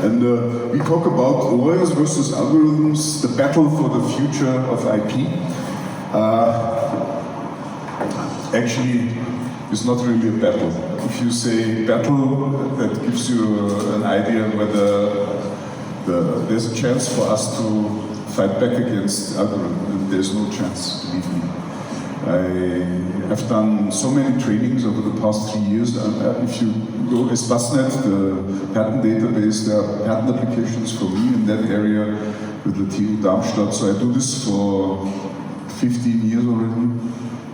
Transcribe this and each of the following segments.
And we talk about lawyers versus algorithms, the battle for the future of IP. Actually, it's not really a battle. If you say battle, that gives you an idea whether there's a chance for us to fight back against algorithms, and there's no chance, believe me. I have done so many trainings over the past 3 years. If you go as Basnet, the patent database, there are patent applications for me in that area with the TU Darmstadt. So I do this for 15 years already,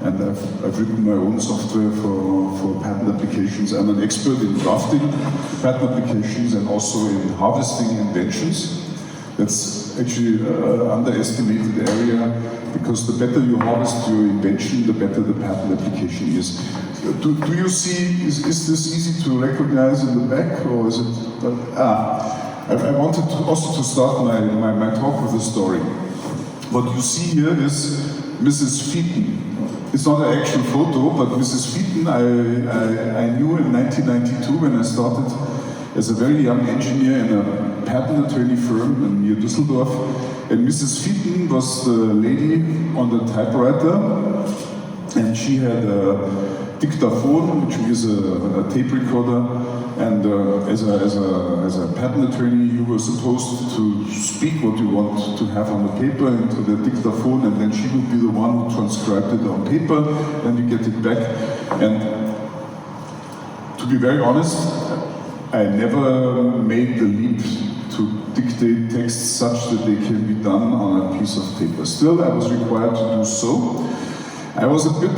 and I've written my own software for patent applications. I'm an expert in drafting patent applications and also in harvesting inventions. That's actually an underestimated area, because the better you harvest your invention, the better the patent application is. Do you see, is this easy to recognize in the back, or is it? I wanted also to start my talk with a story. What you see here is Mrs. Featon. It's not an actual photo, but Mrs. Featon I knew in 1992 when I started as a very young engineer in a patent attorney firm near Düsseldorf. And Mrs. Featon was the lady on the typewriter, and she had a dictaphone, which is a tape recorder. And as a patent attorney, you were supposed to speak what you want to have on the paper into the dictaphone, and then she would be the one who transcribed it on paper, and you get it back. And to be very honest, I never made the leap to dictate texts such that they can be done on a piece of paper. Still, I was required to do so. I was a bit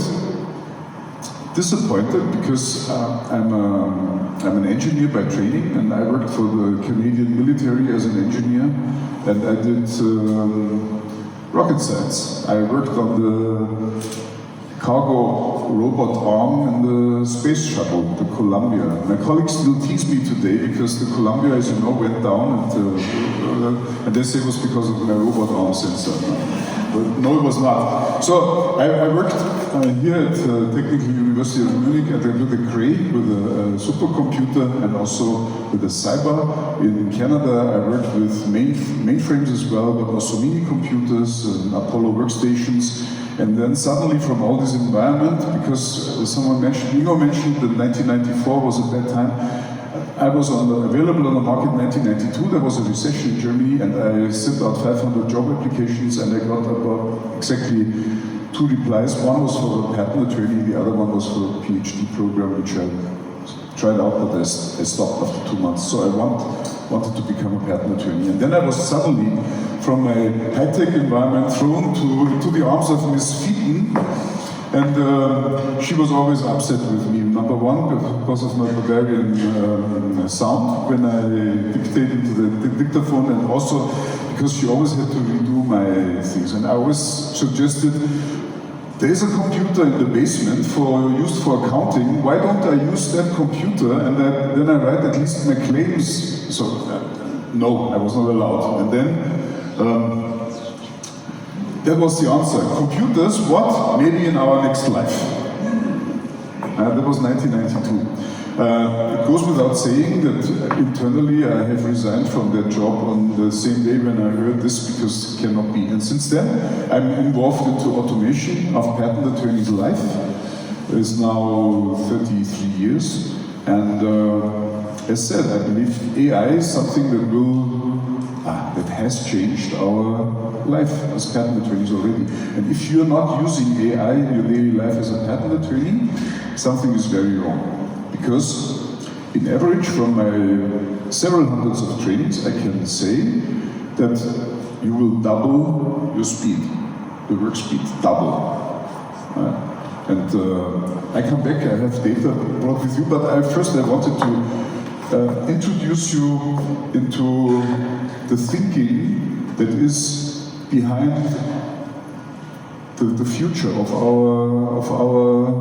disappointed because I'm an engineer by training, and I worked for the Canadian military as an engineer, and I did rocket science. I worked on the cargo robot arm in the space shuttle, the Columbia. My colleagues still tease me today because the Columbia, as you know, went down, and they say it was because of my robot arm sensor. But no, it was not. So I worked here at Technical University of Munich with a Cray, with a supercomputer, and also with a cyber. In Canada, I worked with mainframes as well, but also mini computers and Apollo workstations. And then suddenly from all this environment, because someone mentioned, Ingo mentioned that 1994 was a bad time. I was available on the market in 1992, there was a recession in Germany, and I sent out 500 job applications, and I got about exactly 2 replies. One was for a patent attorney, the other one was for a PhD program, which I tried out, but I stopped after 2 months. So I wanted to become a patent attorney. And then I was suddenly, from a high-tech environment, thrown to the arms of Miss Featon. And she was always upset with me. Number one, because of my Bavarian sound when I dictated into the dictaphone, and also because she always had to redo my things. And I always suggested, there's a computer in the basement used for accounting. Why don't I use that computer and then I write at least my claims? So no, I was not allowed. And then that was the answer. Computers, what? Maybe in our next life. That was 1992. It goes without saying that internally I have resigned from that job on the same day when I heard this, because it cannot be. And since then, I'm involved into automation of patent attorney's life. It's now 33 years. And as said, I believe AI is something that has changed our life as patent attorneys already. And if you're not using AI in your daily life as a patent attorney, something is very wrong. Because in average, from my several hundreds of trainings, I can say that you will double your speed, the work speed, double. And I come back, I have data brought with you, but first I wanted to introduce you into the thinking that is behind the future of our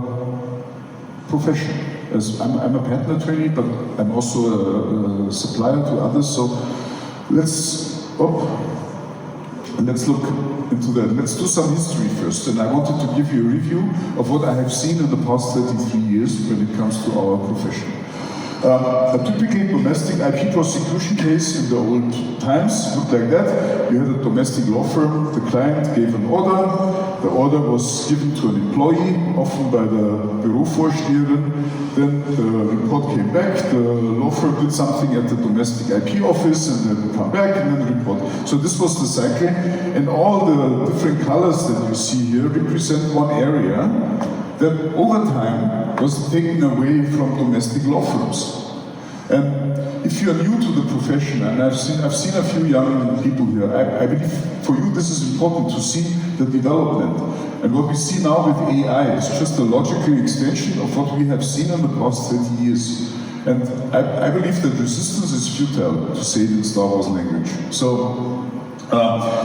profession. As I'm a patent attorney, but I'm also a supplier to others. So let's look into that. Let's do some history first. And I wanted to give you a review of what I have seen in the past 33 years when it comes to our profession. A typical domestic IP prosecution case in the old times looked like that. You had a domestic law firm, the client gave an order, the order was given to an employee, often by the Bürovorsteherin, then the report came back, the law firm did something at the domestic IP office, and then come back, and then the report. So this was the cycle, and all the different colors that you see here represent one area that over time was taken away from domestic law firms. And if you are new to the profession, and I've seen a few young people here, I believe for you this is important to see the development. And what we see now with AI is just a logical extension of what we have seen in the past 30 years. And I believe that resistance is futile, to say it in Star Wars language. So,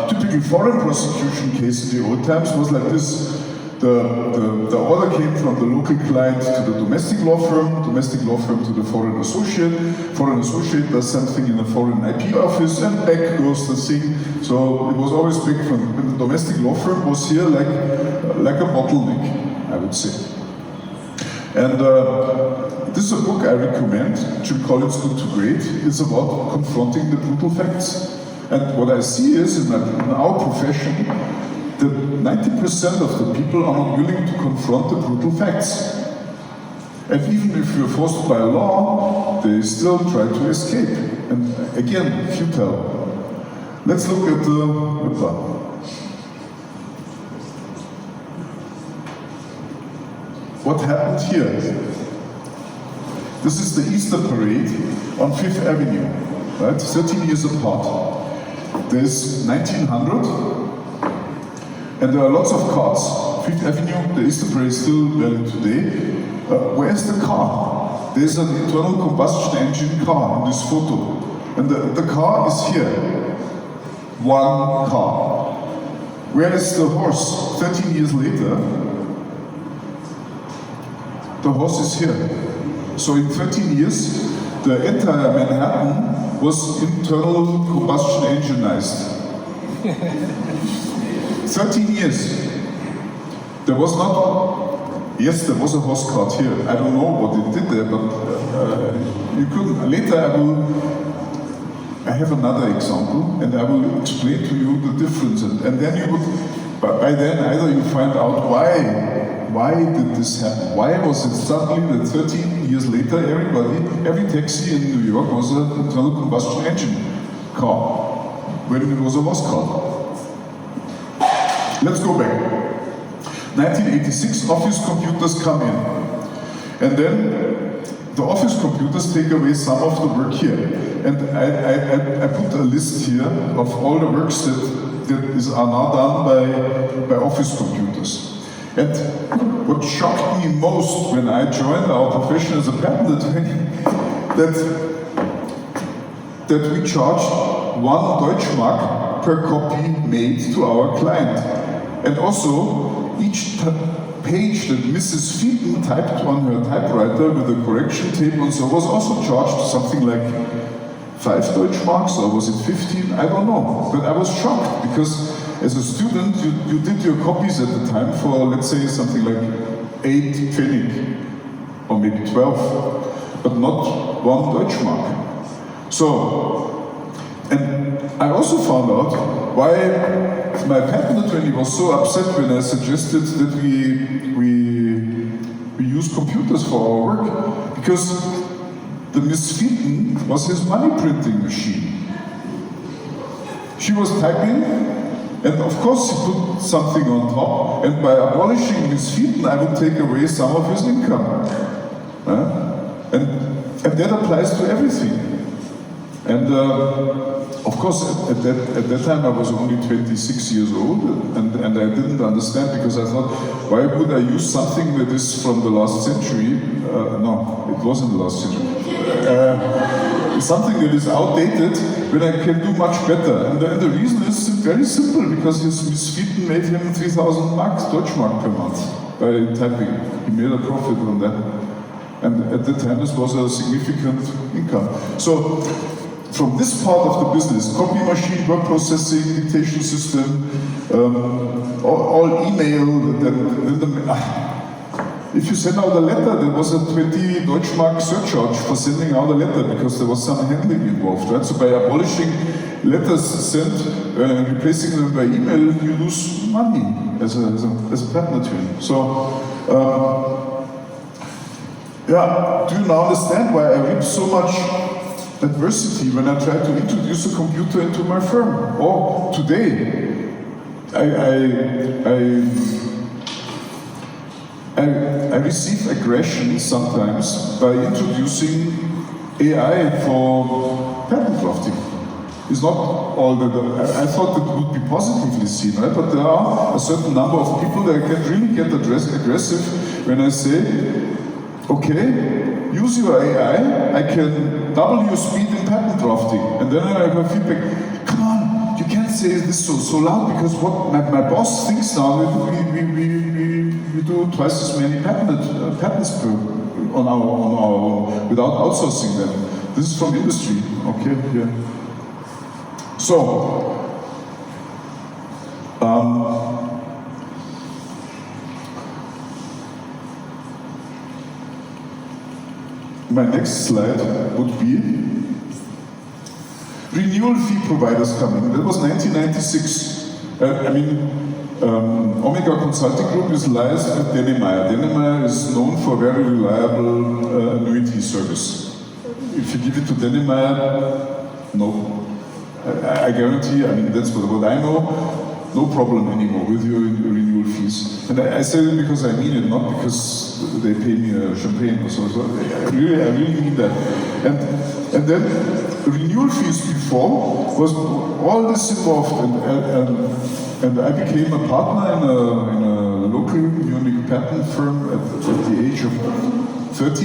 typical foreign prosecution case in the old times was like this. The order came from the local client to the domestic law firm to the foreign associate does something in a foreign IP office, and back goes the thing. So it was always back from, and the domestic law firm was here like a bottleneck, I would say. And this is a book I recommend, Jim Collins' Good to Great. It's about confronting the brutal facts. And what I see is, in our profession, that 90% of the people are not willing to confront the brutal facts. And even if you're forced by law, they still try to escape. And again, futile. Let's look at the what happened here. This is the Easter parade on 5th Avenue, right? 13 years apart. There's 1900. And there are lots of cars. 5th Avenue, the Easter Parade is still valid today. Where's the car? There's an internal combustion engine car in this photo. And the car is here. One car. Where is the horse? 13 years later, the horse is here. So in 13 years, the entire Manhattan was internal combustion engineized. 13 years. There was not, yes, there was a horse cart here. I don't know what it did there, but you couldn't. Later I have another example, and I will explain to you the difference. And then you would, by then either you find out why did this happen? Why was it suddenly that 13 years later every taxi in New York was an internal combustion engine car, when it was a horse cart? Let's go back. 1986, office computers come in. And then the office computers take away some of the work here. And I put a list here of all the works that are now done by office computers. And what shocked me most when I joined our profession as a patent attorney, that we charged 1 Deutschmark per copy made to our client. And also, each page that Mrs. Pheaton typed on her typewriter with a correction tape and so was also charged something like 5 Deutschmarks, or was it 15? I don't know. But I was shocked because as a student, you did your copies at the time for, let's say, something like 8 Pfennig, or maybe 12, but not 1 Deutschmark. So, and I also found out why my patent attorney was so upset when I suggested that we use computers for our work, because the Miss Pheaton was his money printing machine. She was typing, and of course he put something on top, and by abolishing Miss Pheaton I would take away some of his income. And that applies to everything. And of course, at that time I was only 26 years old, and I didn't understand, because I thought, why would I use something that is from the last century? No, it wasn't the last century. Something that is outdated when I can do much better. And the reason is very simple, because Miss Pheaton made him 3,000 marks, Deutschmark per month by typing. He made a profit on that. And at the time this was a significant income. So, from this part of the business, copy machine, word processing, dictation system, all email, if you send out a letter, there was a 20 Deutschmark surcharge for sending out a letter because there was some handling involved, right? So by abolishing letters sent, replacing them by email, you lose money as a patent attorney. So, yeah, do you now understand why I reap so much adversity when I try to introduce a computer into my firm? Or today, I receive aggression sometimes by introducing AI for patent drafting. It's not all that I thought it would be positively seen, right? But there are a certain number of people that can really get aggressive when I say, okay, use your AI, I can double your speed in patent drafting. And then I have a feedback, come on, you can't say this so loud because what my boss thinks now, we do twice as many patents on our own without outsourcing them. This is from industry, okay, yeah. So, my next slide would be renewal fee providers coming. That was 1996. Omega Consulting Group is liaised with Dennemeyer. Dennemeyer is known for very reliable annuity service. If you give it to Dennemeyer, no. I guarantee, that's what I know, no problem anymore with your renewal fees. And I say it because I mean it, not because they pay me a champagne or so. I really mean that. And then renewal fees before was all this involved, and I became a partner in a local Munich patent firm at the age of 30,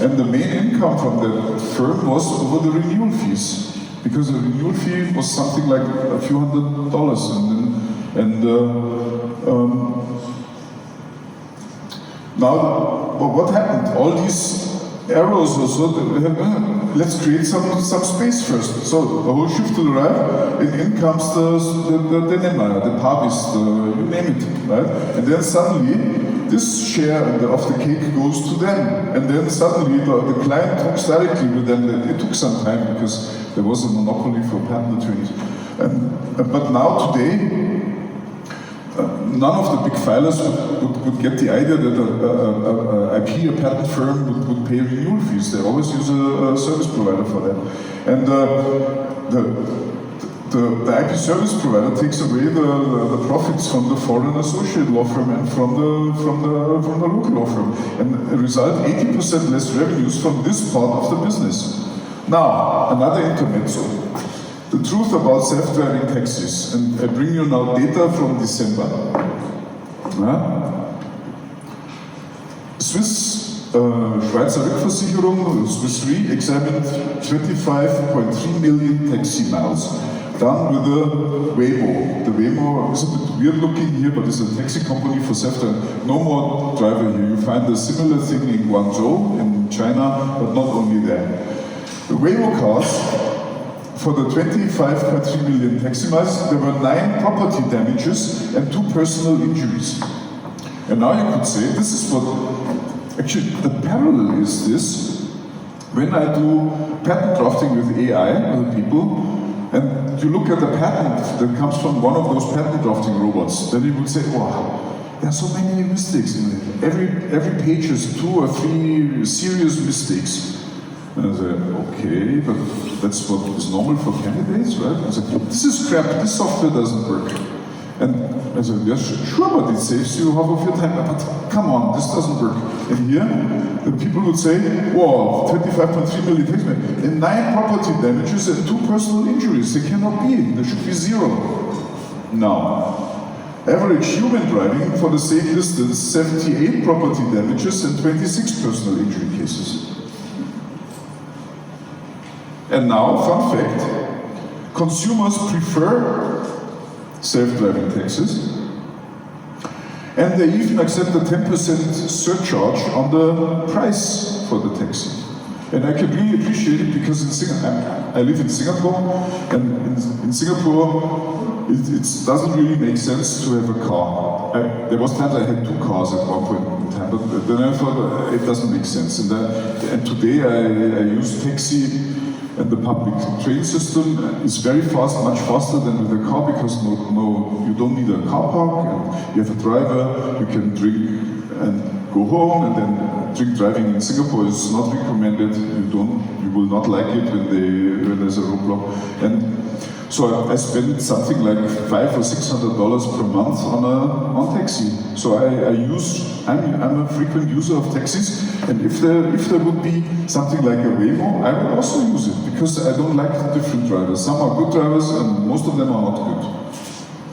and the main income from that firm was over the renewal fees. Because a renewal fee was something like a few $100s, now what happened? All these arrows or so, let's create some space first. So the whole shift to the right, in comes the Dennemeyer, the Pavis, you name it, right? And then suddenly this share of the cake goes to them, and then suddenly the client talks directly with them. It took some time because there was a monopoly for patent attorneys. But now today, none of the big filers would get the idea that a patent firm would pay renewal fees. They always use a service provider for that. And the IP service provider takes away the profits from the foreign associate law firm and from the local law firm, and result 80% less revenues from this part of the business. Now, another intermezzo. The truth about self-driving taxis, and I bring you now data from December. Schweizer Rückversicherung, Swiss Re, examined 25.3 million taxi miles done with the Waymo. The Waymo is a bit weird looking here, but it's a taxi company for self-driving. No more driver here. You find a similar thing in Guangzhou, in China, but not only there. The Waymo cars, for the 25.3 million taxi miles, there were 9 property damages and 2 personal injuries. And now you could say, this is what, actually the parallel is this, when I do patent drafting with AI, with people, and you look at the patent that comes from one of those patent drafting robots, then you would say, wow, there are so many mistakes in it. Every page has 2 or 3 serious mistakes. And I say, okay, but that's what is normal for candidates, right? I say, this is crap, this software doesn't work. And I said, yes, sure, but it saves you half of your time. But come on, this doesn't work. And here, the people would say, wow, 25.3 million tax men, and 9 property damages and 2 personal injuries. They cannot be, there should be 0. Now, average human driving for the same distance, 78 property damages and 26 personal injury cases. And now, fun fact, consumers prefer self-driving taxis, and they even accept a 10% surcharge on the price for the taxi. And I can really appreciate it because I live in Singapore, and in Singapore it doesn't really make sense to have a car. there was times I had 2 cars at one point in time, but then I thought it doesn't make sense. And today I use taxi, and the public train system is very fast, much faster than with a car, because you don't need a car park, and you have a driver, you can drink and go home, and then drink driving in Singapore is not recommended. You will not like it when there's a roadblock. And so I spend something like $500 or $600 per month on taxi. So I'm a frequent user of taxis, and if there would be something like a Waymo, I would also use it, because I don't like the different drivers. Some are good drivers, and most of them are not good.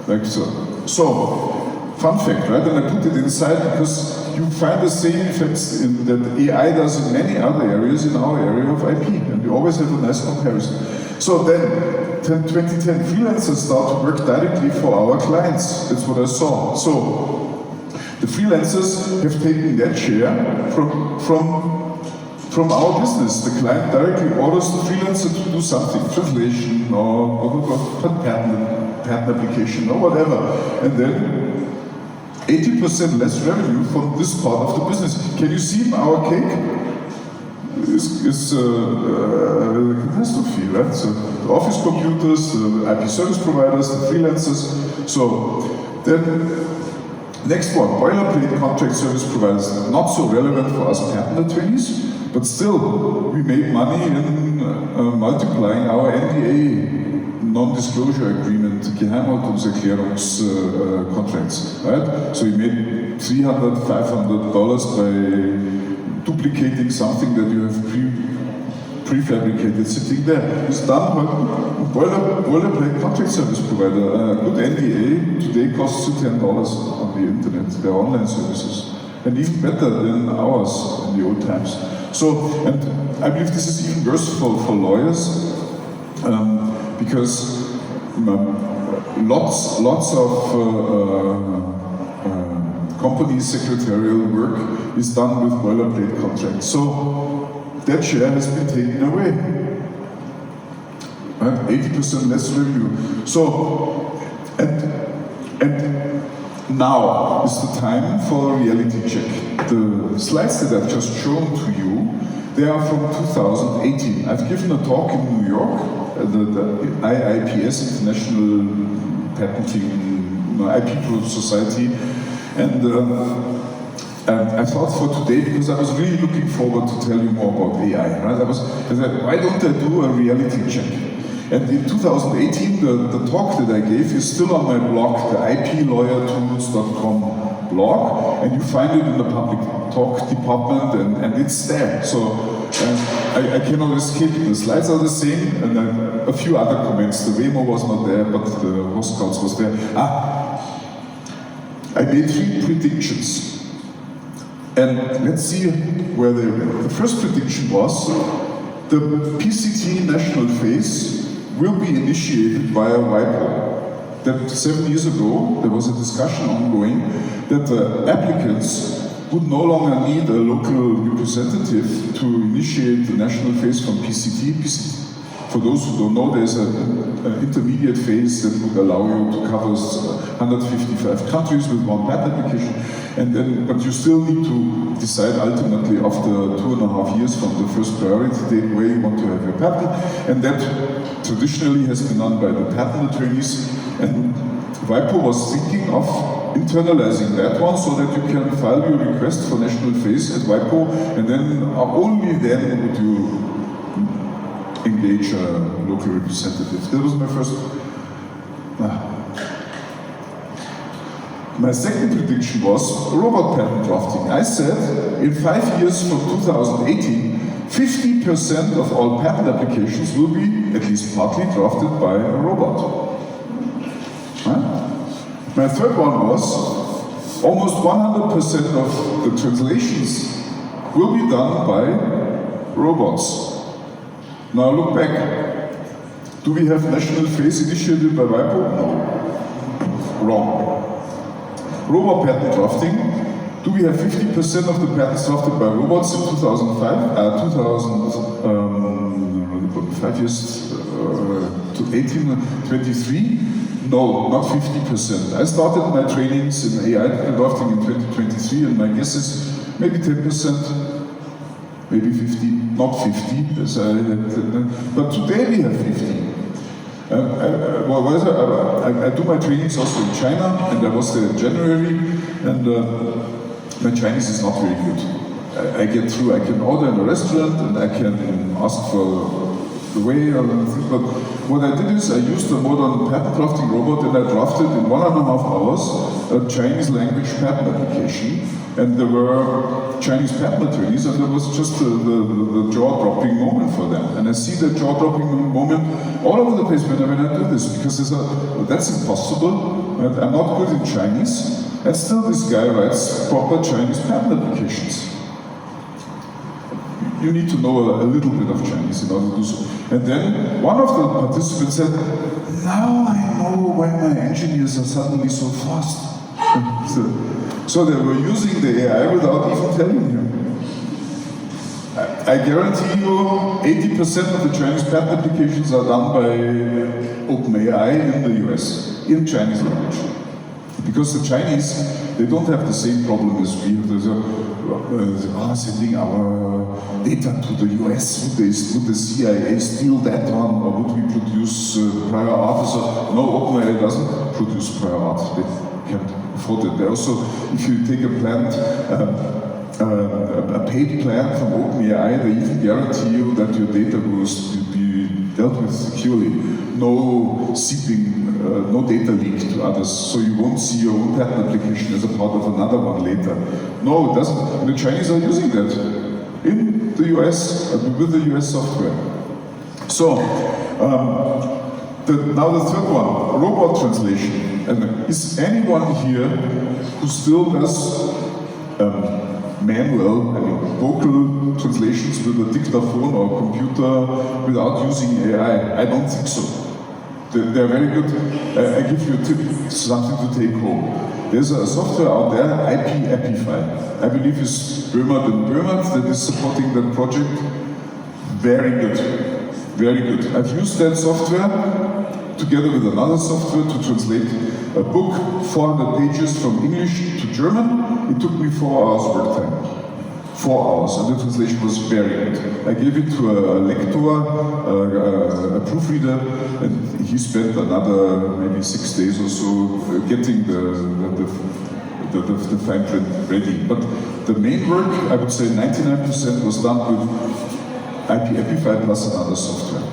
Like so. So, fun fact, right? And I put it inside because you find the same effects that AI does in many other areas in our area of IP, and we always have a nice comparison. So then, 2010, freelancers start to work directly for our clients. That's what I saw. So the freelancers have taken that share from our business. The client directly orders the freelancer to do something, translation or patent application or whatever, and then 80% less revenue from this part of the business. Can you see our cake? Is a catastrophe, right? So the office computers, the IP service providers, the freelancers. So then, next one, boilerplate contract service providers. Not so relevant for us patent attorneys, but still, we made money in multiplying our NDA, non-disclosure agreement, Geheimhaltungserklärungs contracts, right? So we made $300, $500 by duplicating something that you have prefabricated sitting there. It's done by boilerplate contract service provider. A good NDA today costs you $10 on the internet. They're online services, and even better than ours in the old times. So, and I believe this is even worse for lawyers, because lots of company secretarial work is done with boilerplate contracts. So that share has been taken away. Right? 80% less revenue. So, and now is the time for a reality check. The slides that I've just shown to you, they are from 2018. I've given a talk in New York at the IIPS, International Patenting IP Pro Society. And I thought for today, because I was really looking forward to tell you more about AI, right? I said, why don't I do a reality check? And in 2018, the talk that I gave is still on my blog, the iplawyertools.com blog, and you find it in the public talk department, and it's there. So I cannot escape it. The slides are the same, and then a few other comments. The Waymo was not there, but the Roscouts was there. I made 3 predictions, and let's see where they went. The first prediction was the PCT national phase will be initiated via WIPO. That 7 years ago, there was a discussion ongoing that the applicants would no longer need a local representative to initiate the national phase from PCT. For those who don't know, there's an intermediate phase that would allow you to cover 155 countries with 1 patent application, but you still need to decide ultimately after 2.5 years from the first priority date where you want to have your patent, and that traditionally has been done by the patent attorneys, and WIPO was thinking of internalizing that one so that you can file your request for national phase at WIPO, and then only then would you engage a local representative. That was my first. My second prediction was robot patent drafting. I said in 5 years from 2018, 50% of all patent applications will be at least partly drafted by a robot. My third one was almost 100% of the translations will be done by robots. Now look back. Do we have national phase initiated by WIPO? No. Wrong. Robot patent drafting. Do we have 50% of the patents drafted by robots in 2005? 5 years to 18, 23? No, not 50%. I started my trainings in AI drafting in 2023, and my guess is maybe 10%, maybe 50, not 50, but today we have 50. I do my trainings also in China, and I was there in January, and my Chinese is not very good. I get through, I can order in a restaurant, and I can ask for the way or anything, but what I did is I used a modern patent drafting robot, and I drafted in 1.5 hours a Chinese language patent application, and there were Chinese patent attorneys, and there was just the jaw-dropping moment for them. And I see the jaw-dropping moment all over the place when I do this, because that's impossible, right? I'm not good in Chinese, and still this guy writes proper Chinese patent applications. You need to know a little bit of Chinese in order to do so. And then one of the participants said, now I know why my engineers are suddenly so fast. So they were using the AI without even telling him. I guarantee you 80% of the Chinese patent applications are done by OpenAI in the US, in Chinese language. Because the Chinese, they don't have the same problem as we have. Sending our data to the US, would the CIA steal that one, or would we produce prior art? No, OpenAI doesn't produce prior art. They can't afford it. They also, if you take a paid plan from OpenAI, they even guarantee you that your data will be dealt with securely. No seeping, no data leak to others, so you won't see your own patent application as a part of another one later. No, it doesn't. And the Chinese are using that in the US, with the US software. So, now the third one, robot translation. And is anyone here who still does manual, vocal translations with a dictaphone or computer without using AI? I don't think so. They're very good. I give you a tip, something to take home. There's a software out there, Epify. I believe it's Böhmert & Böhmert that is supporting that project. Very good, very good. I've used that software together with another software to translate a book, 400 pages from English to German. It took me 4 hours work time. 4 hours, and the translation was very good. I gave it to a lector, a proofreader, and he spent another maybe 6 days or so getting the fine print ready. But the main work, I would say 99% was done with Epify plus another software.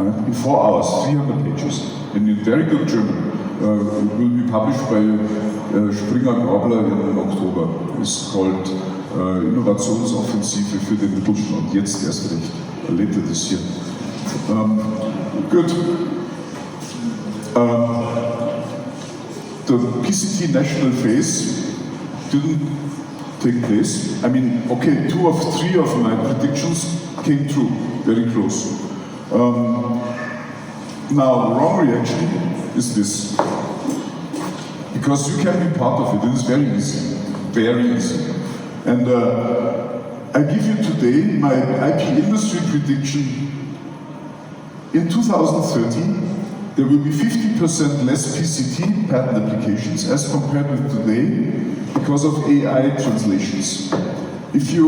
In 4 hours, 300 pages, and in very good German. It will be published by Springer Grabler in October. It's called Innovationsoffensive für den Mittelstand. Jetzt erst recht. Later this year. Good. The PCT national phase didn't take place. I mean, okay, 2 of 3 of my predictions came true, very close. Now, wrong reaction is this. Because you can be part of it, it is very easy, very easy. And I give you today my IP industry prediction. In 2030, there will be 50% less PCT patent applications as compared with today because of AI translations. If you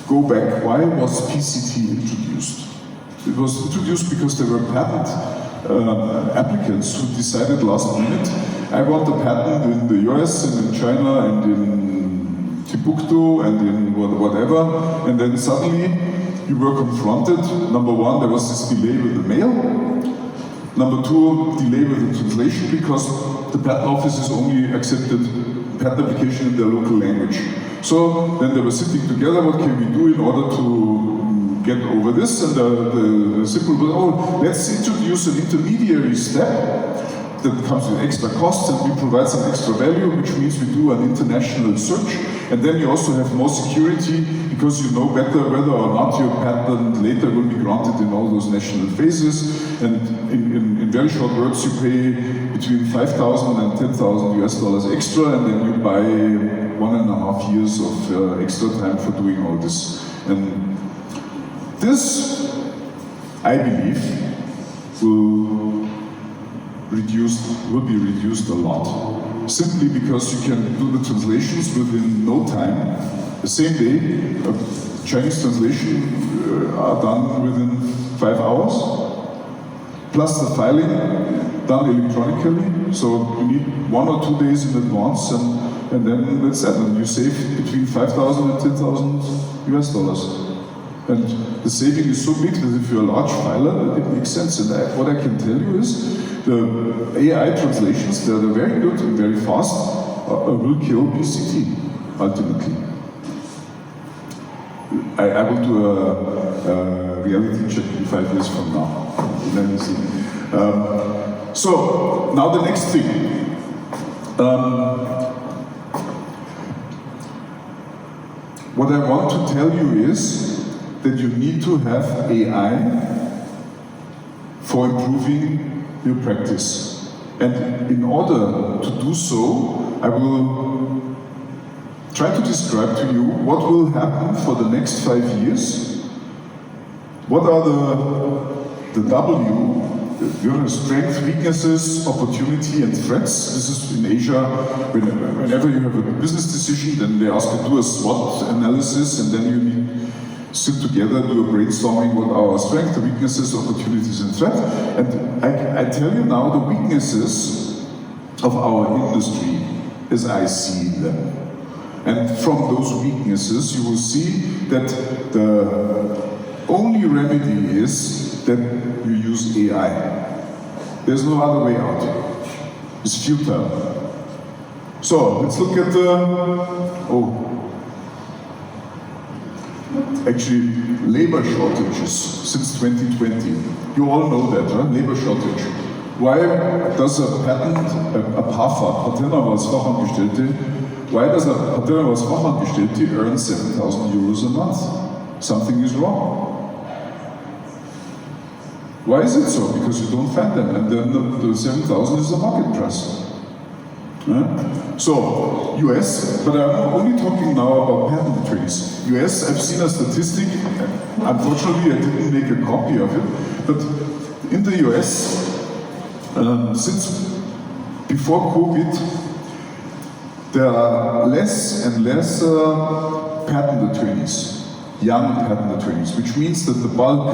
go back, why was PCT introduced? It was introduced because there were patent applicants who decided last minute, I want a patent in the US and in China and in Timbuktu and in whatever, and then suddenly you were confronted. Number one, there was this delay with the mail. Number two, delay with the translation because the patent offices only accepted patent application in their local language. So then they were sitting together, what can we do in order to get over this? And the simple was, oh, let's introduce an intermediary step that comes with extra costs, and we provide some extra value, which means we do an international search, and then you also have more security because you know better whether or not your patent later will be granted in all those national phases. And in very short words, you pay between 5,000 and 10,000 US dollars extra, and then you buy 1.5 years of extra time for doing all this. And this, I believe, will be reduced a lot. Simply because you can do the translations within no time. The same day, Chinese translation are done within 5 hours, plus the filing done electronically. So you need 1 or 2 days in advance, and then that's it. And you save between 5,000 and 10,000 US dollars. And the saving is so big that if you're a large filer, it makes sense. And what I can tell you is the AI translations, they're very good and very fast, will kill PCT ultimately. I will do a reality check in 5 years from now. Let me see. So now the next thing. What I want to tell you is that you need to have AI for improving your practice. And in order to do so, I will try to describe to you what will happen for the next 5 years. What are the strengths, weaknesses, opportunity, and threats. This is in Asia, whenever you have a business decision, then they ask you to do a SWOT analysis, and then you need sit together, do a brainstorming what are our strengths, the weaknesses, opportunities, and threats. And I tell you now the weaknesses of our industry as I see them. And from those weaknesses, you will see that the only remedy is that you use AI. There's no other way out. It's futile. So let's look at actually labor shortages since 2020. You all know that, right? Labor shortage. Why does a Patenternehmerfachangestellte earn 7,000 euros a month? Something is wrong. Why is it so? Because you don't find them, and then the 7,000 is the market price. So, US, but I'm only talking now about patent attorneys. US, I've seen a statistic, unfortunately I didn't make a copy of it, but in the US, since before COVID, there are less and less patent attorneys, young patent attorneys, which means that the bulk,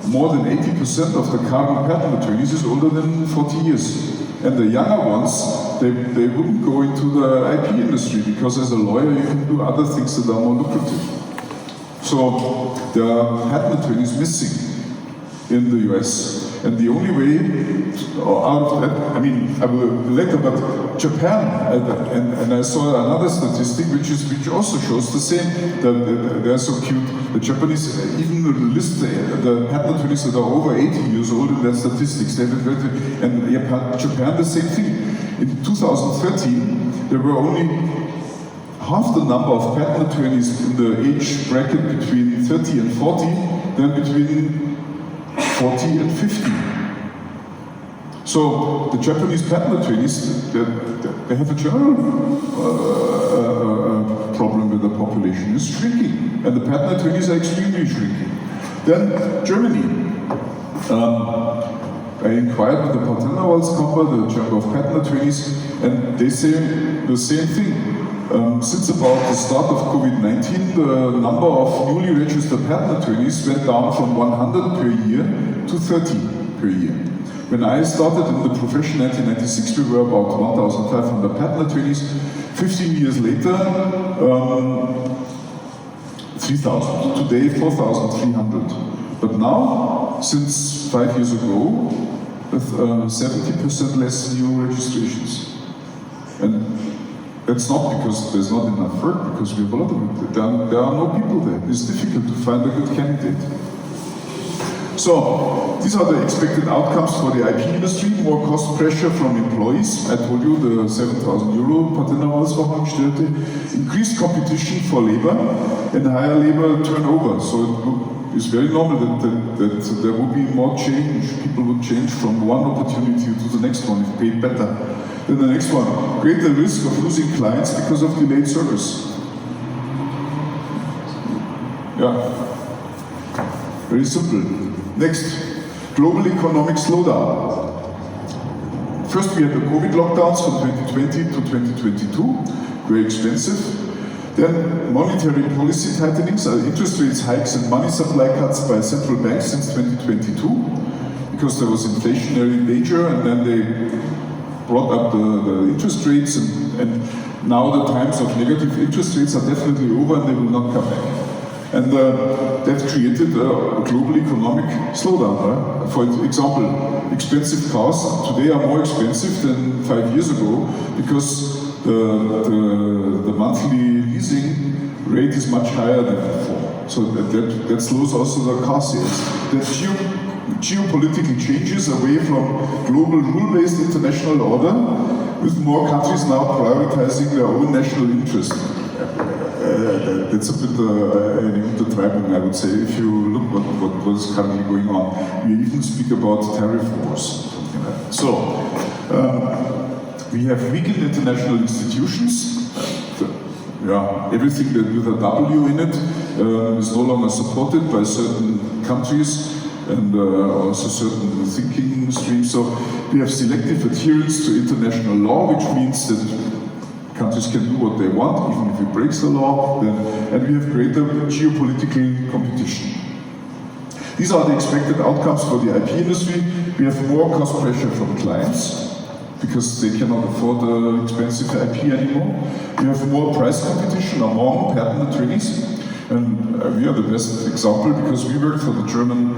more than 80% of the current patent attorneys is older than 40 years. And the younger ones, they wouldn't go into the IP industry because as a lawyer you can do other things that are more lucrative. So there are patent attorneys missing in the US. And the only way out of that, I mean, I will later, but Japan, and I saw another statistic which also shows the same, that they're so cute. The Japanese even list the patent attorneys that are over 80 years old in their statistics. And Japan, the same thing. In 2013, there were only half the number of patent attorneys in the age bracket between 30 and 40 than between 40 and 50. So the Japanese patent attorneys, they have a general problem with the population. It's shrinking, and the patent attorneys are extremely shrinking. Then Germany. I inquired with the Patentanwaltskammer, the Chamber of Patent Attorneys, and they say the same thing. Since about the start of COVID-19, the number of newly registered patent attorneys went down from 100 per year to 30 per year. When I started in the profession in 1996, we were about 1,500 patent attorneys. 15 years later, 3,000. Today, 4,300. But now, since 5 years ago, with 70% less new registrations. And that's not because there's not enough work, because we have a lot of it. There are no people there. It's difficult to find a good candidate. So, these are the expected outcomes for the IP industry. More cost pressure from employees. I told you the 7,000 euro Patentanwaltsfachangestellte. Increased competition for labor and higher labor turnover. So it's very normal that there will be more change. People will change from one opportunity to the next one if paid better. Then the next one, greater risk of losing clients because of delayed service. Yeah, very simple. Next, Global economic slowdown. First we had the COVID lockdowns from 2020 to 2022, very expensive. Then monetary policy tightenings, interest rates hikes and money supply cuts by central banks since 2022, because there was inflationary danger, and then they brought up the interest rates, and now the times of negative interest rates are definitely over and they will not come back. And that created a global economic slowdown. Right? For example, expensive cars today are more expensive than 5 years ago because the monthly leasing rate is much higher than before. So that slows also the car sales. The geopolitical changes away from global rule-based international order, with more countries now prioritizing their own national interest. That's a bit eine Untertreibung, I would say, if you look what is currently going on. We even speak about tariff wars. So, we have weakened international institutions. Everything that with a W in it is no longer supported by certain countries and also certain thinking streams. So we have selective adherence to international law, which means that countries can do what they want, even if it breaks the law, and we have greater geopolitical competition. These are the expected outcomes for the IP industry. We have more cost pressure from clients, because they cannot afford expensive IP anymore. We have more price competition among patent attorneys, and we are the best example because we work for the German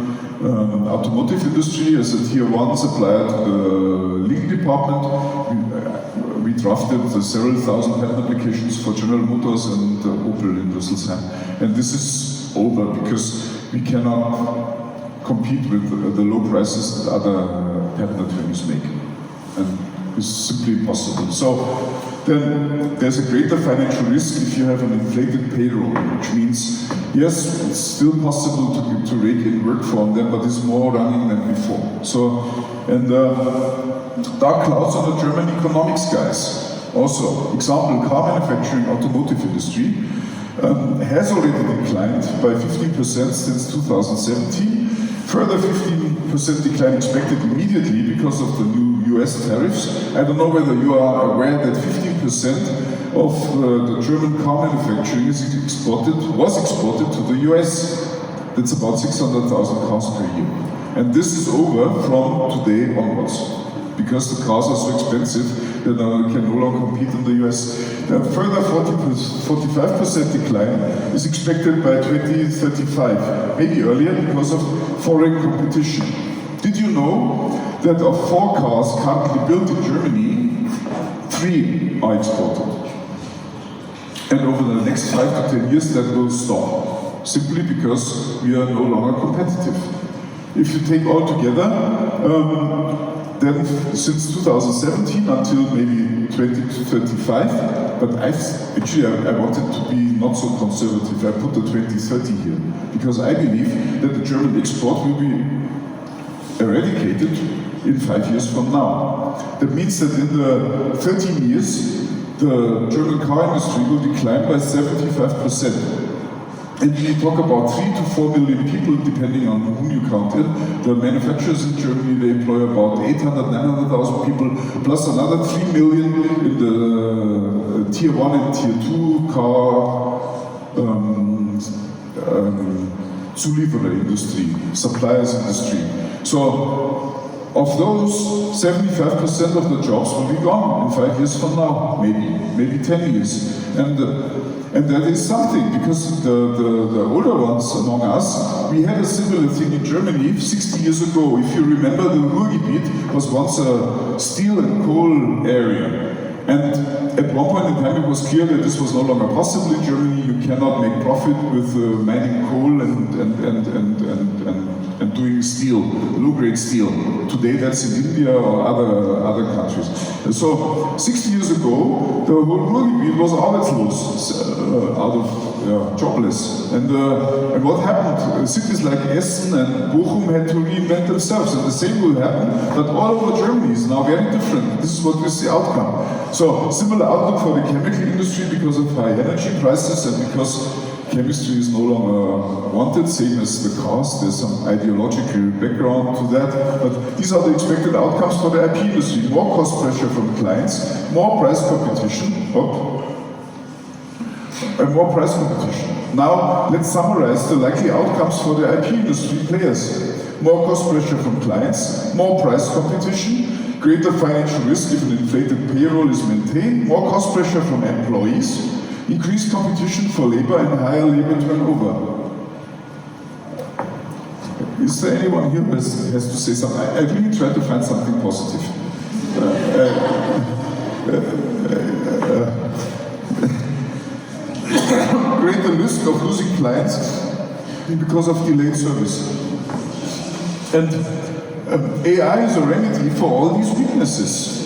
automotive industry as a tier 1 supplier to the legal department. We drafted several thousand patent applications for General Motors and Opel in Rüsselsheim. And this is over because we cannot compete with the low prices that other patent attorneys make. And it's simply impossible. So then there's a greater financial risk if you have an inflated payroll, which means, yes, it's still possible to rake in work from them, but it's more running than before. So, and dark clouds on the German economics, guys. Also, example, car manufacturing, automotive industry has already declined by 15% since 2017. Further 15% decline expected immediately because of the new US tariffs. I don't know whether you are aware that 15% of the German car manufacturing was exported to the US. That's about 600,000 cars per year. And this is over from today onwards, because the cars are so expensive that can no longer compete in the US. A further 45% decline is expected by 2035, maybe earlier because of foreign competition. Did you know that of 4 cars currently built in Germany, 3 are exported? And over the next 5 to 10 years that will stop, simply because we are no longer competitive. If you take all together, then since 2017 until maybe 2035, but I wanted to be not so conservative. I put the 2030 here, because I believe that the German export will be eradicated in 5 years from now. That means that in the 13 years, the German car industry will decline by 75%. And we talk about 3 to 4 million people, depending on whom you count it. The manufacturers in Germany, they employ about 800, 900,000 people, plus another 3 million in the tier 1 and tier 2 car Zulieferer industry, suppliers industry. So, of those, 75% of the jobs will be gone in 5 years from now, maybe 10 years. And that is something, because the older ones among us, we had a similar thing in Germany 60 years ago. If you remember, the Ruhrgebiet was once a steel and coal area. And at one point in time it was clear that this was no longer possible in Germany. You cannot make profit with mining coal and doing steel, low-grade steel. Today that's in India or other countries. And so 60 years ago, the whole Ruhrgebiet was arbeitslos, jobless. And what happened? Cities like Essen and Bochum had to reinvent themselves, and the same will happen. But all over Germany is now very different. This is what is the outcome. So similar outlook for the chemical industry because of high energy prices and because chemistry is no longer wanted, same as the cost. There's some ideological background to that, but these are the expected outcomes for the IP industry. More cost pressure from clients, more price competition, and more price competition. Now, let's summarize the likely outcomes for the IP industry players. More cost pressure from clients, more price competition, greater financial risk if an inflated payroll is maintained, more cost pressure from employees, increased competition for labor and higher labor turnover. Is there anyone here who has to say something? I really try to find something positive. Greater risk of losing clients because of delayed service. And AI is a remedy for all these weaknesses.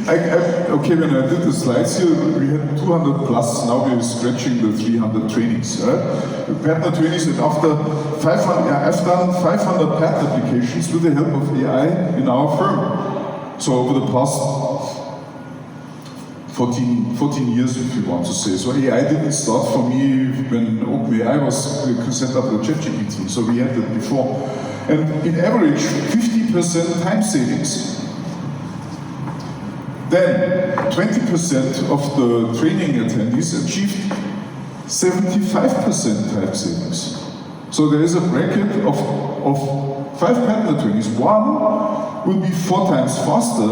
Okay, when I did the slides here, we had 200 plus, now we're stretching the 300 trainings. Partner trainings, and after 500, I've done 500 patent applications with the help of AI in our firm. So over the past 14 years, if you want to say. So AI didn't start for me when OpenAI was set up the ChatGPT, so we had that before. And in average, 50% time savings. Then 20% of the training attendees achieved 75% time savings. So there is a bracket of 5 patent attorneys. One will be 4 times faster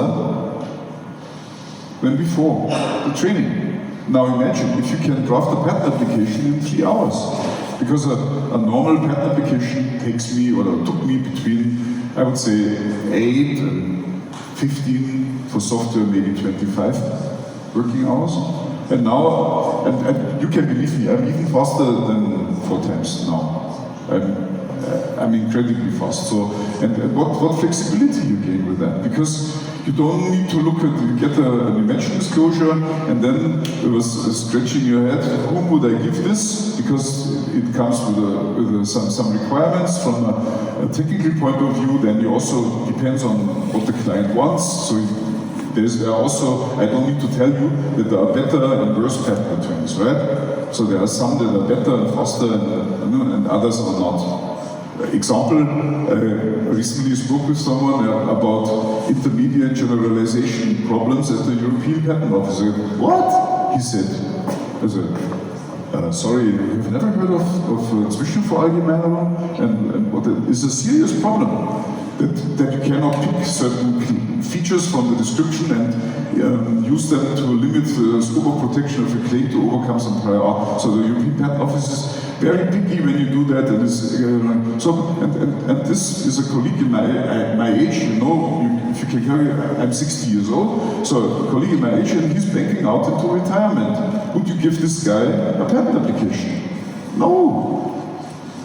than before the training. Now imagine if you can draft a patent application in 3 hours. Because a normal patent application takes me, or took me between, I would say, 8 and 15, for software maybe 25 working hours. And now, and you can believe me, I'm even faster than 4 times now. I'm incredibly fast. So, and what flexibility you gain with that? Because you don't need to look at, you get an invention disclosure, and then it was stretching your head, whom would I give this? Because it comes with some requirements from a technical point of view. Then you also depends on what the client wants. So there are also, I don't need to tell you that there are better and worse patent attorneys, right? So there are some that are better and faster and others are not. Example, recently spoke with someone about intermediate generalization problems at the European Patent Office. What? He said. I said, sorry, you've never heard of Zwischenverallgemeinerung? And what is a serious problem that you cannot pick certain features from the description and use them to limit the scope of protection of a claim to overcome some prior art. So the European Patent Office is very picky when you do that, and this is a colleague in my age, you know, if you can carry, I'm 60 years old, so a colleague in my age, and he's banking out into retirement. Would you give this guy a patent application? No,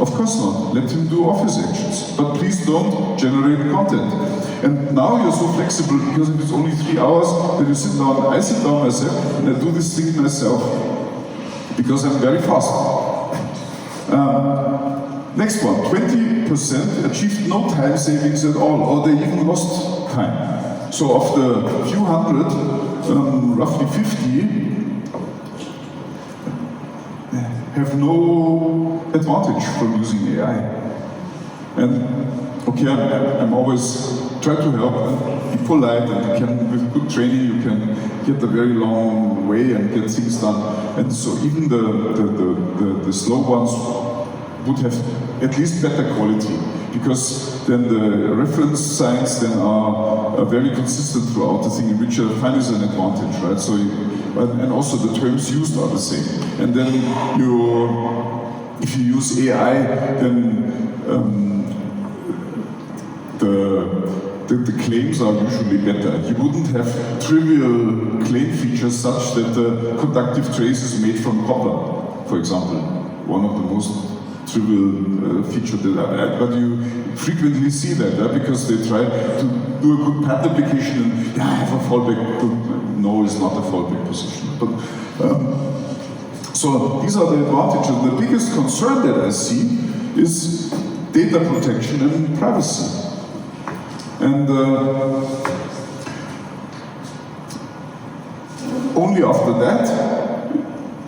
of course not. Let him do office actions, but please don't generate content. And now you're so flexible because if it's only 3 hours, then you sit down, I sit down myself, and I do this thing myself, because I'm very fast. Next one, 20% achieved no time savings at all, or they even lost time. So of the few hundred, roughly 50 have no advantage from using AI. And okay, I'm always try to help and be polite, and you can, with good training, you can get a very long way and get things done. And so even the slow ones would have at least better quality, because then the reference signs then are very consistent throughout the thing, which I find is an advantage, right? So, and also the terms used are the same. And then if you use AI, then the claims are usually better. You wouldn't have trivial claim features such that the conductive trace is made from copper, for example. One of the most trivial feature that, but you frequently see that, because they try to do a good patent application and I have a fallback. No, it's not a fallback position. But so these are the advantages. The biggest concern that I see is data protection and privacy. And only after that,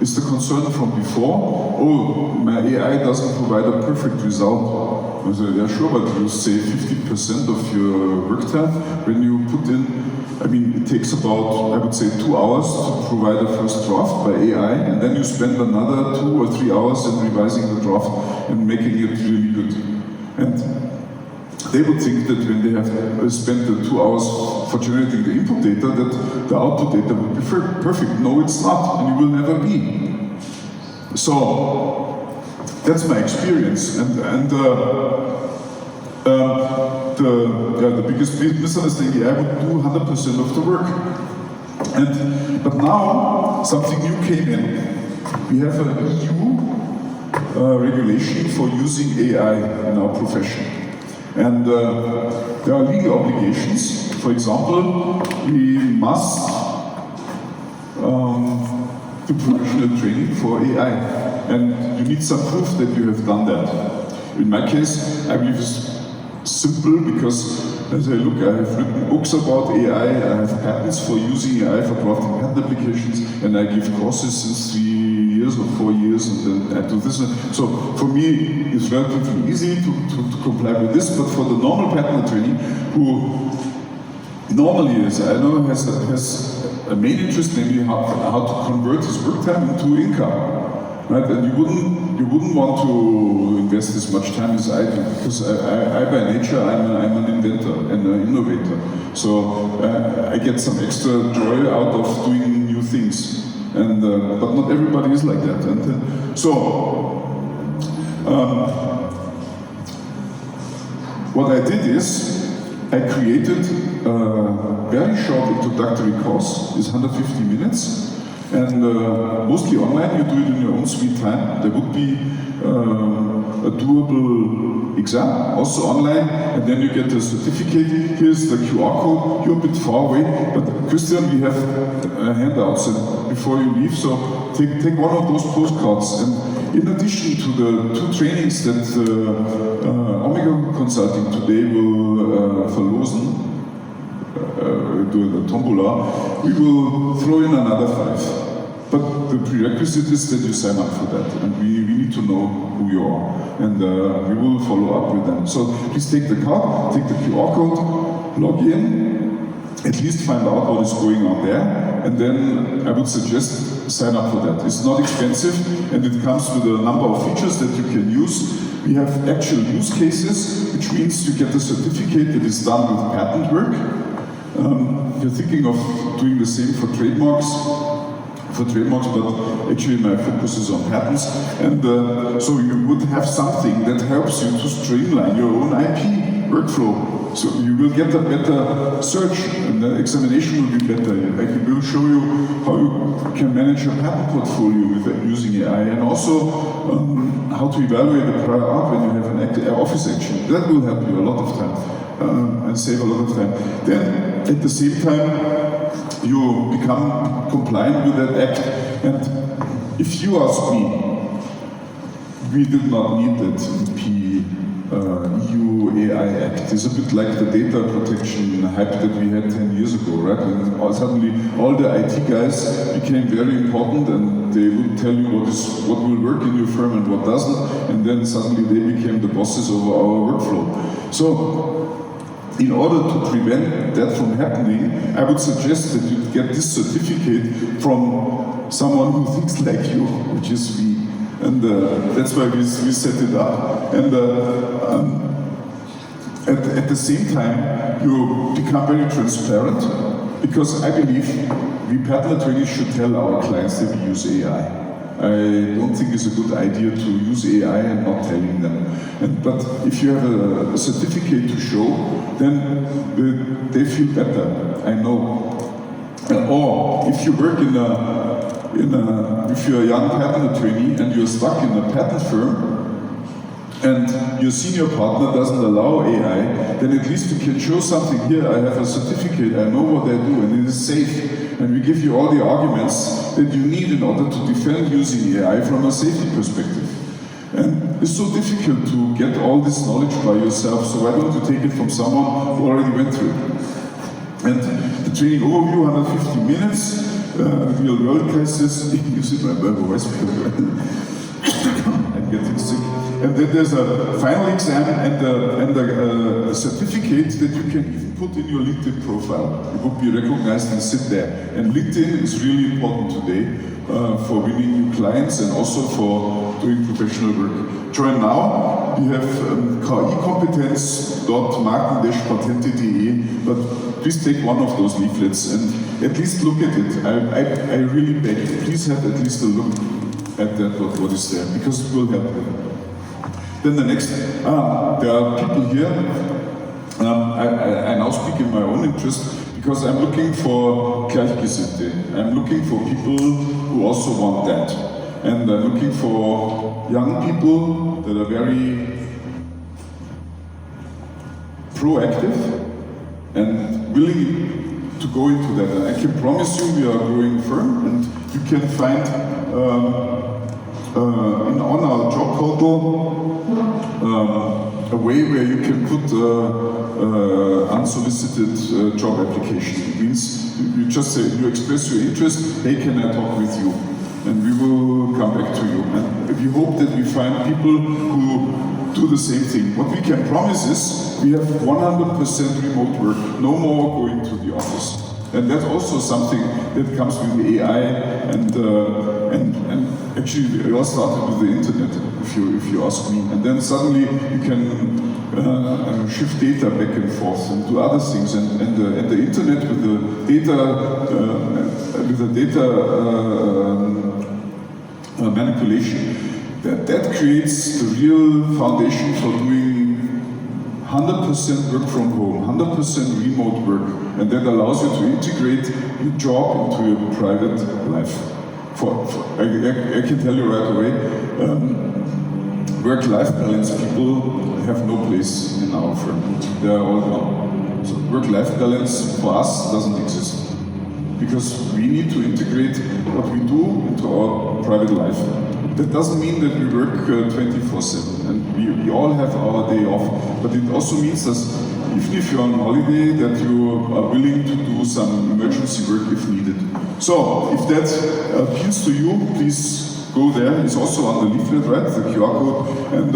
is the concern from before, oh, my AI doesn't provide a perfect result. I said, yeah, sure, but you save 50% of your work time when you put in, I mean, it takes about, I would say, 2 hours to provide a first draft by AI, and then you spend another 2 or 3 hours in revising the draft and making it really good. And they would think that when they have spent the 2 hours for generating the input data, that the output data would be perfect. No, it's not, and it will never be. So that's my experience, and the biggest misunderstanding, I would do 100% of the work. But now something new came in. We have an EU regulation for using AI in our profession. And there are legal obligations. For example, we must do professional training for AI. And you need some proof that you have done that. In my case, I believe it's simple because as I look, I have written books about AI, I have patents for using AI for drafting patent applications, and I give courses since 3 years or 4 years, and then I do this. So for me, it's relatively easy to comply with this, but for the normal patent attorney, who normally, as I know, has a main interest, namely how to convert his work time into income. Right, and you wouldn't want to invest as much time as I do, because I by nature I'm an inventor and an innovator. So I get some extra joy out of doing new things, and but not everybody is like that. And what I did is I created a very short introductory course. It's 150 minutes. And mostly online, you do it in your own sweet time. There would be a doable exam, also online, and then you get a certificate. Here's the QR code. You're a bit far away, but Christian, we have handouts before you leave, so take one of those postcards. And in addition to the 2 trainings that Omega Consulting today will verlosen, do the tombola, we will throw in another 5. But the prerequisite is that you sign up for that, and we need to know who you are, and we will follow up with them. So please take the card, take the QR code, log in, at least find out what is going on there, and then I would suggest sign up for that. It's not expensive, and it comes with a number of features that you can use. We have actual use cases, which means you get a certificate that is done with patent work. You're thinking of doing the same for trademarks, but actually my focus is on patents. And so you would have something that helps you to streamline your own IP workflow. So you will get a better search, and the examination will be better. I will show you how you can manage your patent portfolio with using AI, and also how to evaluate the prior art when you have an office action. That will help you a lot of time. And save a lot of time. Then, at the same time, you become compliant with that act. And if you ask me, we did not need that EU AI Act. It's a bit like the data protection hype that we had 10 years ago, right? And suddenly all the IT guys became very important, and they would tell you what will work in your firm and what doesn't, and then suddenly they became the bosses over our workflow. So, in order to prevent that from happening, I would suggest that you get this certificate from someone who thinks like you, which is me. And that's why we set it up. And at the same time, you become very transparent, because I believe we patent attorneys should tell our clients that we use AI. I don't think it's a good idea to use AI and not telling them. But if you have a certificate to show, then they feel better, I know. Or if you work if you're a young patent attorney and you're stuck in a patent firm, and your senior partner doesn't allow AI, then at least you can show something. Here, I have a certificate, I know what I do, and it is safe. And we give you all the arguments that you need in order to defend using AI from a safety perspective. And it's so difficult to get all this knowledge by yourself, so why don't you take it from someone who already went through it? And the training overview, 150 minutes. real world cases. You see my voice, I'm getting sick. And then there's a final exam and a certificate that you can even put in your LinkedIn profile. You would be recognized and sit there. And LinkedIn is really important today for winning new clients and also for doing professional work. Join now. We have kikompetenz.marken-patente.de, but please take one of those leaflets and at least look at it. I really beg you, please have at least a look at that, what is there, because it will help you. Then the next, there are people here. I now speak in my own interest because I'm looking for Gleichgesinnte. I'm looking for people who also want that. And I'm looking for young people that are very proactive and willing to go into that. And I can promise you we are a growing firm, and you can find on our job portal a way where you can put unsolicited job application. It means you just say, you express your interest, hey, can I talk with you? And we will come back to you. And we hope that we find people who do the same thing. What we can promise is we have 100% remote work, no more going to the office. And that's also something that comes with the AI and actually it all started with the internet, if you ask me. And then suddenly you can shift data back and forth and do other things. And the internet with the data manipulation, that creates the real foundation for doing 100% work from home, 100% remote work, and that allows you to integrate your job into your private life. I can tell you right away, work-life balance people have no place in our firm. They are all gone. So work-life balance for us doesn't exist, because we need to integrate what we do into our private life. That doesn't mean that we work 24/7, and we all have our day off, but it also means that even if you're on holiday, that you are willing to do some emergency work if needed. So, if that appeals to you, please go there. It's also on the leaflet, right, the QR code. And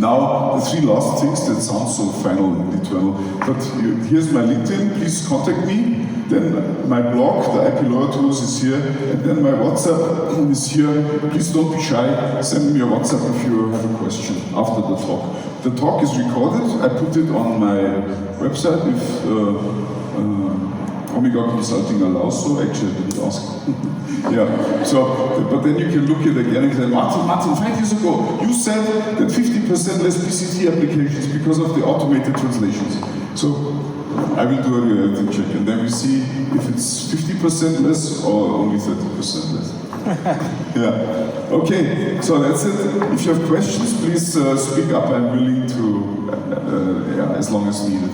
now, the three last things that sound so final and eternal, but here's my LinkedIn, please contact me. Then my blog, the IP Lawyer Tools, is here, and then my WhatsApp is here. Please don't be shy, send me a WhatsApp if you have a question after the talk. The talk is recorded, I put it on my website if Omega Consulting allows, so actually I didn't ask. Yeah, so, but then you can look at it again and say, Martin, 5 years ago, you said that 50% less PCT applications because of the automated translations. So, I will do a reality check, and then we see if it's 50% less or only 30% less. Yeah. Okay. So that's it. If you have questions, please speak up. I'm willing to, as long as needed.